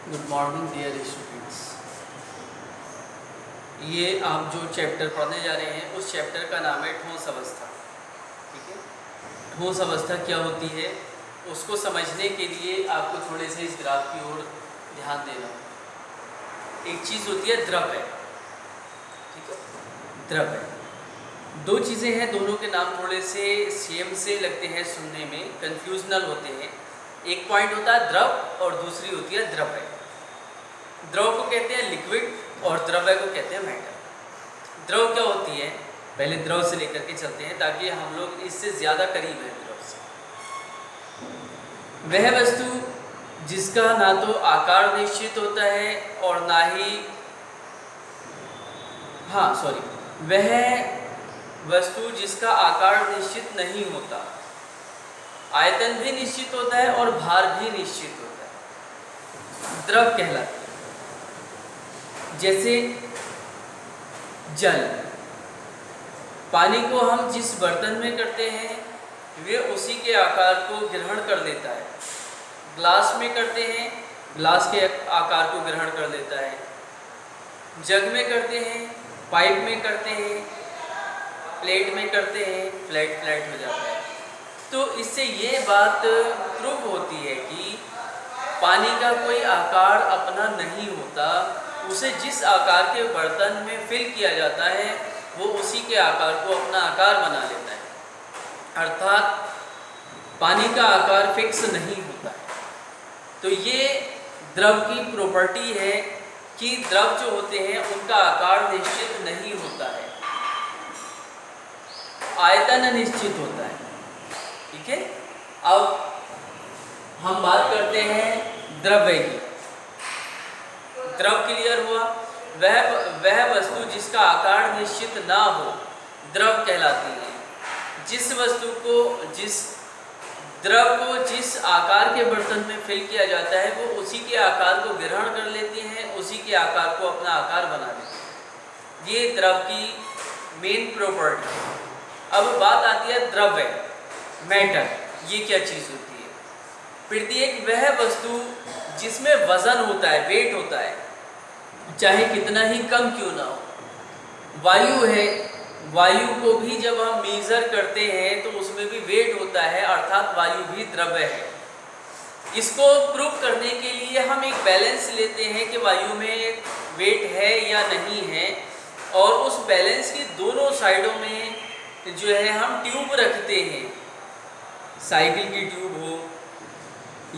Good morning dear students. ये आप जो चैप्टर पढ़ने जा रहे हैं उस चैप्टर का नाम है ठोस अवस्था। ठीक है, ठोस अवस्था क्या होती है उसको समझने के लिए आपको थोड़े से इस ग्राफ की ओर ध्यान देना होगा। एक चीज़ होती है द्रव है, ठीक है, द्रव है। दो चीज़ें हैं, दोनों के नाम थोड़े से सेम से लगते हैं, सुनने में कंफ्यूजनल होते हैं। एक पॉइंट होता है द्रव और दूसरी होती है द्रव्य। द्रव को कहते हैं लिक्विड और द्रव्य को कहते हैं मेटल। द्रव क्या होती है, पहले द्रव से लेकर के चलते हैं ताकि हम लोग इससे ज़्यादा करीब हैं द्रव से। वह वस्तु जिसका ना तो आकार निश्चित होता है और ना ही वह वस्तु जिसका आकार निश्चित नहीं होता, आयतन भी निश्चित होता है और भार भी निश्चित होता है, द्रव कहलाता है। जैसे जल, पानी को हम जिस बर्तन में करते हैं वे उसी के आकार को ग्रहण कर लेता है। ग्लास में करते हैं, ग्लास के आकार को ग्रहण कर लेता है। जग में करते हैं, पाइप में करते हैं, प्लेट में करते हैं, फ्लैट फ्लैट हो जाता है। तो इससे ये बात प्रूव होती है कि पानी का कोई आकार अपना नहीं होता, उसे जिस आकार के बर्तन में फिल किया जाता है वो उसी के आकार को अपना आकार बना लेता है। अर्थात पानी का आकार फिक्स नहीं होता है। तो ये द्रव की प्रॉपर्टी है कि द्रव जो होते हैं उनका आकार निश्चित नहीं होता है, आयतन निश्चित होता है। ठीक है, अब हम बात करते हैं द्रव्य की। द्रव क्लियर हुआ। वह वस्तु जिसका आकार निश्चित ना हो द्रव कहलाती है। जिस वस्तु को, जिस द्रव को जिस आकार के बर्तन में फिल किया जाता है वो उसी के आकार को ग्रहण कर लेती हैं, उसी के आकार को अपना आकार बना लेती है। ये द्रव की मेन प्रॉपर्टी है। अब बात आती है द्रव्य, मैटर। ये क्या चीज़ होती है? प्रत्येक वह वस्तु जिसमें वजन होता है, वेट होता है, चाहे कितना ही कम क्यों ना हो। वायु है, वायु को भी जब हम मेजर करते हैं तो उसमें भी वेट होता है, अर्थात वायु भी द्रव्य है। इसको प्रूव करने के लिए हम एक बैलेंस लेते हैं कि वायु में वेट है या नहीं है, और उस बैलेंस की दोनों साइडों में जो है हम ट्यूब रखते हैं। साइकिल की ट्यूब हो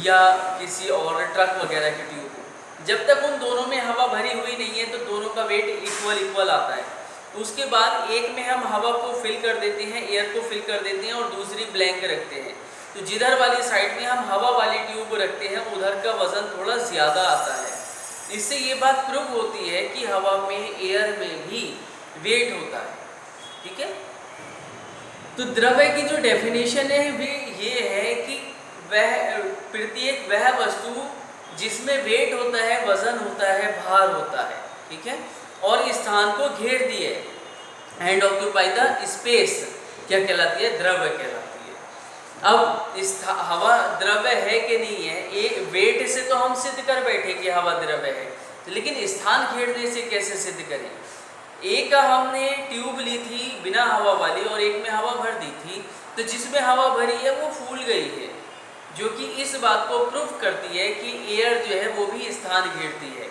या किसी और ट्रक वगैरह की ट्यूब हो, जब तक उन दोनों में हवा भरी हुई नहीं है तो दोनों का वेट इक्वल आता है। उसके बाद एक में हम हवा को फिल कर देते हैं, एयर को फिल कर देते हैं और दूसरी ब्लैंक रखते हैं। तो जिधर वाली साइड में हम हवा वाली ट्यूब रखते हैं उधर का वजन थोड़ा ज़्यादा आता है। इससे ये बात प्रूव होती है कि हवा में, एयर में भी वेट होता है। ठीक है, तो द्रव्य की जो डेफिनेशन है वे ये है कि प्रत्येक वह वस्तु जिसमें वेट होता है, वजन होता है, भार होता है, ठीक है, और स्थान को घेर दिए, एंड ऑक्यूपाई द स्पेस, क्या कहलाती है? द्रव्य कहलाती है। अब इस हवा द्रव्य है कि नहीं है, एक वेट से तो हम सिद्ध कर बैठे कि हवा द्रव्य है, लेकिन स्थान घेरने से कैसे सिद्ध करें? एक हमने ट्यूब ली थी बिना हवा वाली और एक में हवा भर दी थी, तो जिसमें हवा भरी है वो फूल गई है, जो कि इस बात को प्रूफ करती है कि एयर जो है वो भी स्थान घेरती है।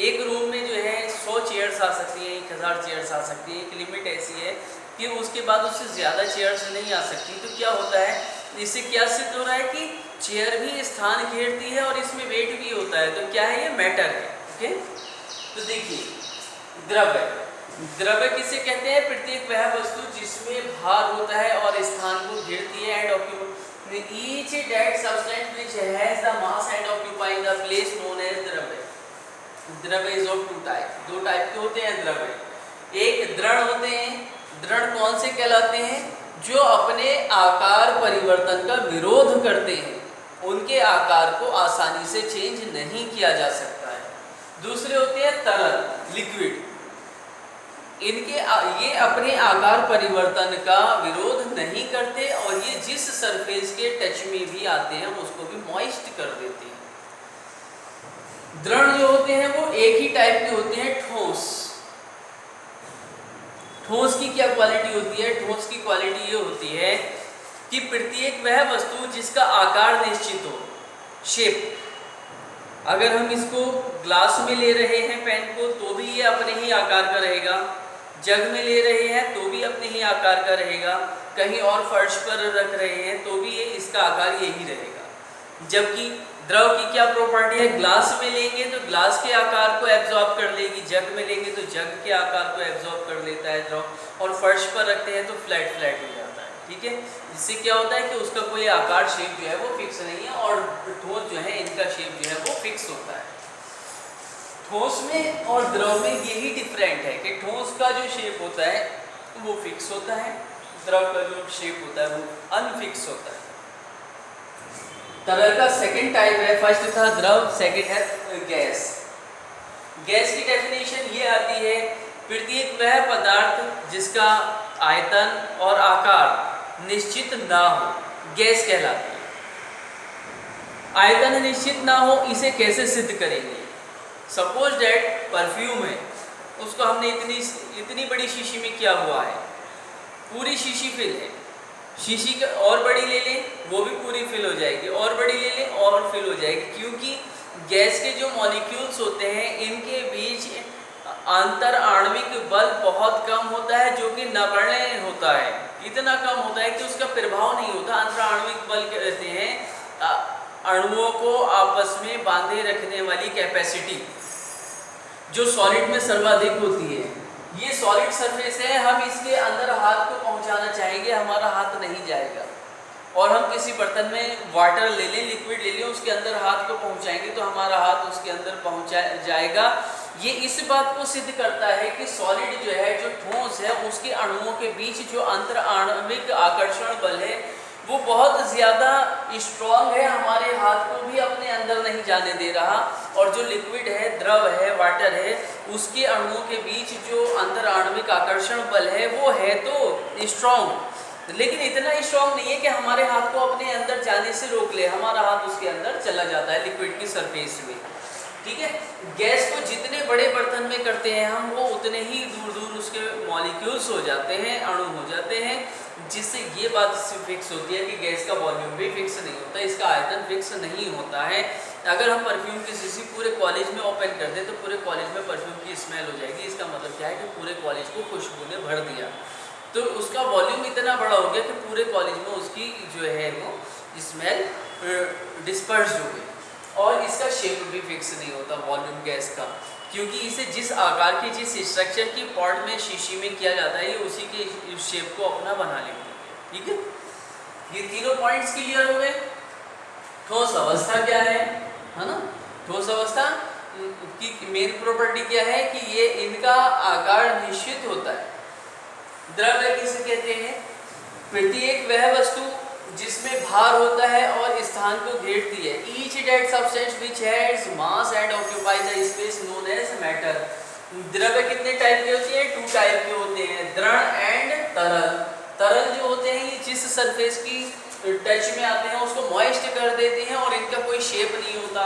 एक रूम में जो है 100 चेयर्स आ सकती हैं, 1000 चेयर्स आ सकती है, एक लिमिट ऐसी है कि उसके बाद उससे ज़्यादा चेयर्स नहीं आ सकती। तो क्या होता है, इससे क्या सिद्ध हो रहा है कि चेयर भी स्थान घेरती है और इसमें वेट भी होता है। तो क्या है? ये मैटर है। ओके, तो देखिए द्रव्य, द्रव्य किसे कहते हैं? प्रत्येक वह वस्तु जिसमें भार होता है और स्थान को घेरती है, and occupy each that substance which has the mass and occupying the place known as द्रव्य। द्रव्य is of two type, दो टाइप के होते हैं द्रव्य। एक दृढ़ होते हैं। दृढ़ कौन से कहलाते हैं? जो अपने आकार परिवर्तन का विरोध करते हैं, उनके आकार को आसानी से चेंज नहीं किया जा सकता है। दूसरे होते हैं तरल, लिक्विड। इनके ये अपने आकार परिवर्तन का विरोध नहीं करते और ये जिस सरफेस के टच में भी आते हैं उसको भी मॉइस्ट कर देते हैं। दृढ़ जो होते हैं वो एक ही टाइप के होते हैं, ठोस। ठोस की क्या क्वालिटी होती है? ठोस की क्वालिटी ये होती है कि प्रत्येक वह वस्तु जिसका आकार निश्चित हो, शेप। अगर हम इसको ग्लास में ले रहे हैं पेन को तो भी ये अपने ही आकार का रहेगा, जग में ले रहे हैं तो भी अपने ही आकार का रहेगा, कहीं और फर्श पर रख रहे हैं तो भी ये इसका आकार यही रहेगा। जबकि द्रव की क्या प्रॉपर्टी है? ग्लास में लेंगे तो ग्लास के आकार को एब्जॉर्ब कर लेगी, जग में लेंगे तो जग के आकार को एब्जॉर्ब कर लेता है द्रव, और फर्श पर रखते हैं तो फ्लैट फ्लैट हो जाता है। ठीक है, जिससे क्या होता है कि उसका कोई आकार शेप जो है वो फिक्स नहीं है, और ठोस जो है इनका शेप जो है वो फिक्स होता है। ठोस में और द्रव में यही डिफरेंट है कि ठोस का जो शेप होता है वो फिक्स होता है, द्रव का जो शेप होता है वो अनफिक्स होता है। तरल का सेकंड टाइप है, फर्स्ट था द्रव, सेकंड है गैस। गैस की डेफिनेशन ये आती है, प्रत्येक वह पदार्थ जिसका आयतन और आकार निश्चित ना हो, गैस कहलाती है। आयतन निश्चित ना हो, इसे कैसे सिद्ध करेंगे? सपोज डेट परफ्यूम है, उसको हमने इतनी बड़ी शीशी में किया हुआ है, पूरी शीशी फिल है, शीशी का और बड़ी ले लें वो भी पूरी फिल हो जाएगी, और बड़ी ले लें और फिल हो जाएगी, क्योंकि गैस के जो मॉलिक्यूल्स होते हैं इनके बीच अंतर आणविक बल बहुत कम होता है, जो कि नगण्य होता है। इतना कम होता है कि उसका प्रभाव नहीं होता। अंतर आणविक बल कहते हैं अणुओं को आपस में बांधे रखने वाली कैपेसिटी, जो सॉलिड में सर्वाधिक होती है। ये सॉलिड सरफेस है, हम इसके अंदर हाथ को पहुंचाना चाहेंगे, हमारा हाथ नहीं जाएगा। और हम किसी बर्तन में वाटर ले लें, लिक्विड ले लें, उसके अंदर हाथ को पहुंचाएंगे तो हमारा हाथ उसके अंदर पहुंचा जाएगा। ये इस बात को सिद्ध करता है कि सॉलिड जो है, जो ठोस है, उसके अणुओं के बीच जो अंतर आणविक आकर्षण बल है वो बहुत ज़्यादा स्ट्रॉन्ग है, हमारे हाथ को भी अपने अंदर नहीं जाने दे रहा। और जो लिक्विड है, द्रव है, वाटर है, उसके अणुओं के बीच जो अंतर आणविक आकर्षण बल है वो है तो स्ट्रॉन्ग, लेकिन इतना स्ट्रॉन्ग नहीं है कि हमारे हाथ को अपने अंदर जाने से रोक ले, हमारा हाथ उसके अंदर चला जाता है लिक्विड की सरफेस में। ठीक है, गैस को जितने बड़े बर्तन में करते हैं हम, वो उतने ही दूर दूर उसके मॉलिक्यूल्स हो जाते हैं, अणु हो जाते हैं, जिससे ये बात फिक्स होती है कि गैस का वॉल्यूम भी फिक्स नहीं होता, इसका आयतन फिक्स नहीं होता है। अगर हम परफ्यूम की शीशी पूरे कॉलेज में ओपन कर दें तो पूरे कॉलेज में परफ्यूम की स्मेल हो जाएगी। इसका मतलब क्या है कि पूरे कॉलेज को खुशबू ने भर दिया, तो उसका वॉल्यूम इतना बड़ा हो गया कि पूरे कॉलेज में उसकी जो है वो स्मेल डिस्पर्स हो गई। और इसका शेप भी फिक्स नहीं होता वॉल्यूम गैस का, क्योंकि इसे जिस आकार की, जिस स्ट्रक्चर की पॉट में, शीशी में किया जाता है, ये उसी के शेप को अपना बना लेती है। ठीक है, ये तीनों पॉइंट्स क्लियर हो गए। ठोस अवस्था क्या है ना? ठोस अवस्था की मेन प्रॉपर्टी क्या है कि ये इनका आकार निश्चित होता है। द्रव्य किसे कहते हैं? प्रत्येक वह वस्तु जिसमें भार होता है और स्थान को घेरती है। Each that substance which has mass and occupy the space known as matter. द्रव्य कितने टाइप के होते हैं? 2 टाइप के होते हैं, दृढ़ एंड तरल। तरल जो होते हैं ये जिस सरफेस की टच में आते हैं उसको मॉइस्ट कर देते हैं और इनका कोई शेप नहीं होता।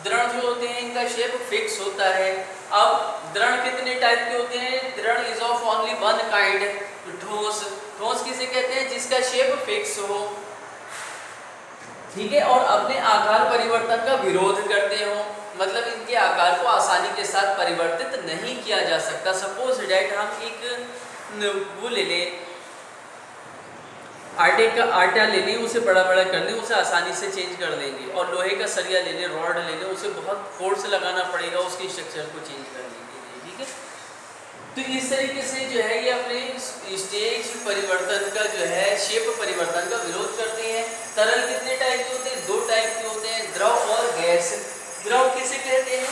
दृढ़ जो होते हैं इनका शेप फिक्स होता है। अब दृढ़ कितने टाइप के होते हैं? दृढ़ is of only one kind, ठोस। ठोस किसे कहते हैं? जिसका शेप फिक्स हो, ठीक है, और अपने आकार परिवर्तन का विरोध करते हो, मतलब इनके आकार को आसानी के साथ परिवर्तित नहीं किया जा सकता। सपोज डेट हम एक वो ले लें, आटा ले लें, उसे बड़ा बड़ा कर लें, उसे आसानी से चेंज कर देंगे। और लोहे का सरिया ले लें, रॉड ले लें, उसे बहुत फोर्स लगाना पड़ेगा उसकी स्ट्रक्चर को चेंज करने के लिए। ठीक है, तो इस तरीके से जो है ये अपने स्टेज परिवर्तन का जो है, शेप परिवर्तन का विरोध करते हैं। तरल कितने टाइप के होते हैं? 2 टाइप के होते हैं, द्रव और गैस। द्रव किसे कहते हैं?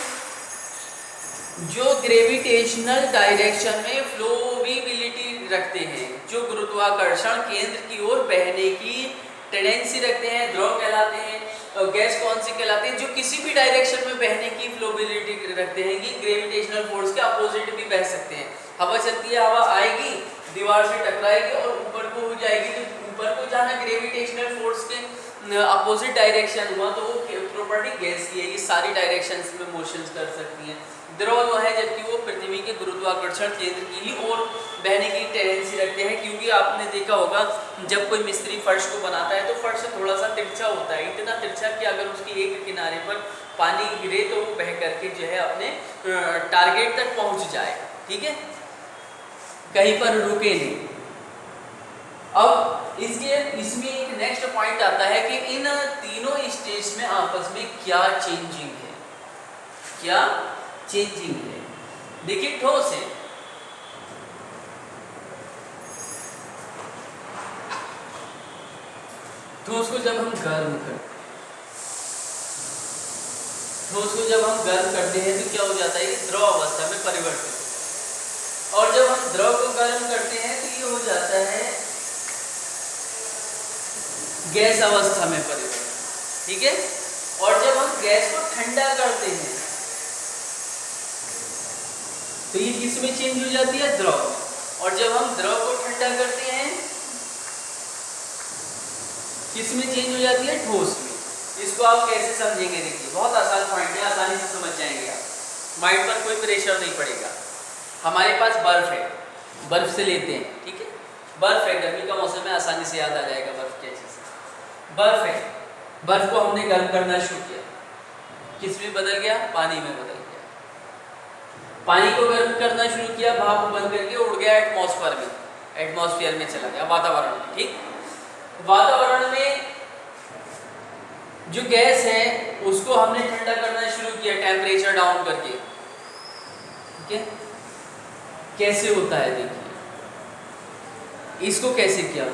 जो ग्रेविटेशनल डायरेक्शन में फ्लोविबिलिटी रखते हैं, जो गुरुत्वाकर्षण केंद्र की ओर बहने की टेंडेंसी रखते हैं, द्रव कहलाते हैं। और गैस कौन सी कहलाते हैं? जो किसी भी डायरेक्शन में बहने की फ्लोविबिलिटी रखते हैं। ये ग्रेविटेशनल फोर्स के अपोजिट भी बह सकते हैं। हवा चलती है, हवा आएगी, दीवार से टकराएगी और ऊपर को हो जाएगी, तो ऊपर को जाना ग्रेविटेशनल फोर्स के अपोजिट डायरेक्शन हुआ, तो वो प्रॉपर्टी गैस की है, ये सारी डायरेक्शंस में मोशंस कर सकती हैं। द्रव वो है जबकि वो पृथ्वी के गुरुत्वाकर्षण केंद्र की ही ओर बहने की टेंडेंसी रखते हैं, क्योंकि आपने देखा होगा जब कोई मिस्त्री फर्श को बनाता है तो फर्श थोड़ा सा तिरछा होता है, इतना तिरछा कि अगर उसकी एक किनारे पर पानी गिरे तो वो बह करके जो है अपने टारगेट तक पहुंच जाए, ठीक है, कहीं पर रुके नहीं। अब इसमें एक नेक्स्ट पॉइंट आता है कि इन तीनों स्टेज में आपस में क्या चेंजिंग है, क्या चेंजिंग है। देखिए ठोस है, ठोस को जब हम गर्म करते हैं तो क्या हो जाता है, ये द्रव अवस्था में परिवर्तित, और जब हम द्रव को गर्म करते हैं तो ये हो जाता है गैस अवस्था में परिवर्तित, ठीक है। और जब हम गैस को ठंडा करते हैं तो ये किस में चेंज हो जाती है, द्रव में, और जब हम द्रव को ठंडा करते हैं किस में चेंज हो जाती है, ठोस में। इसको आप कैसे समझेंगे, देखिए बहुत आसान पॉइंट है, आसानी से समझ जाएंगे आप, माइंड पर कोई प्रेशर नहीं पड़ेगा। हमारे पास बर्फ है, बर्फ से लेते हैं, ठीक है, बर्फ है, गर्मी का मौसम है, आसानी से याद आ जाएगा बर्फ कैसे से। बर्फ है, बर्फ को हमने गर्म करना शुरू किया, किस में बदल गया, पानी में बदल गया। पानी को गर्म करना शुरू किया, भाप बन करके उड़ गया एटमॉस्फेयर में चला गया, वातावरण में, ठीक। वातावरण में जो गैस है उसको हमने ठंडा करना शुरू किया टेम्परेचर डाउन करके, ठीक है। कैसे होता है देखिए, इसको कैसे किया,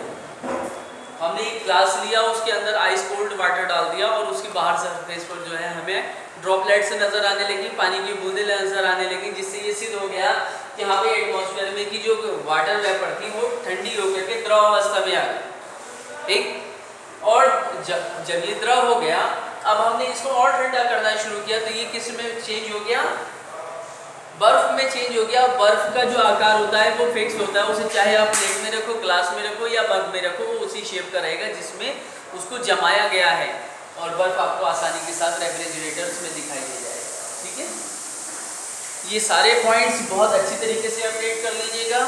हमने एक ग्लास लिया, उसके अंदर आइस कोल्ड वाटर डाल दिया और उसकी बाहर सरफेस पर जो है हमें ड्रॉपलेट्स नजर आने लगी, पानी की बूंदें नजर आने लगी, जिससे ये सिद्ध हो गया कि यहाँ पे एटमॉस्फेयर में की जो वाटर वेपर थी वो ठंडी होकर के द्रव अवस्था में आ गई, ठीक। और जब ये द्रव हो गया, अब हमने इसको और ठंडा करना शुरू किया तो ये किस में चेंज हो गया, बर्फ में चेंज हो गया। बर्फ का जो आकार होता है वो फिक्स होता है, उसे चाहे आप प्लेट में रखो, ग्लास में रखो या मग में रखो, वो उसी शेप का रहेगा जिसमें उसको जमाया गया है, और बर्फ आपको आसानी के साथ रेफ्रिजरेटर्स में दिखाई दे जाएगा, ठीक है। ये सारे पॉइंट्स बहुत अच्छी तरीके से अपडेट कर लीजिएगा।